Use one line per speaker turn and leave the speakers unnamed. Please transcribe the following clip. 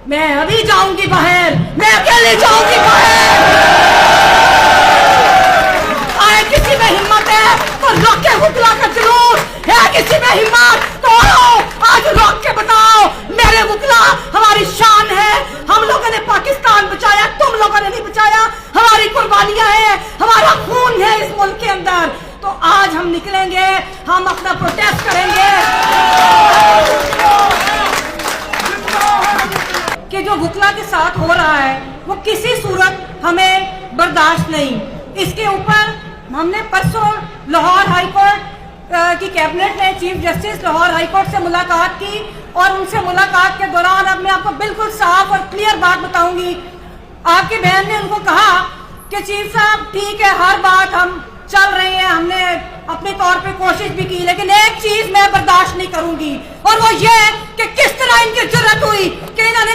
मैं अभी जाऊंगी बाहर, मैं अकेले जाऊंगी बाहर। आए किसी में हिम्मत है तो रोक के बुकला का जुलूस है, किसी में हिम्मत तो आओ आज रोक के बताओ। मेरे बुकला हमारी शान है, हम लोगों ने पाकिस्तान बचाया, तुम लोगों ने नहीं बचाया। हमारी कुर्बानियां हैं, हमारा खून है इस मुल्क के अंदर। तो आज हम निकलेंगे, हम अपना प्रोटेस्ट करेंगे कि जो बुकला के साथ हो रहा है वो किसी सूरत हमें बर्दाश्त नहीं। इसके ऊपर हमने परसों लाहौर हाई कोर्ट की कैबिनेट ने chief justice Lahore high court से मुलाकात की और उनसे मुलाकात के दौरान अब मैं आपको बिल्कुल साफ और क्लियर बात बताऊंगी। आपकी बहन ने उनको कहा कि चीफ साहब ठीक है, हर बात हम चल रहे हैं, हमने अपने तौर पे कोशिश भी की, लेकिन एक चीज मैं बर्दाश्त नहीं करूंगी और वो ये कि किस तरह इनकी जरूरत हुई कि इन्होंने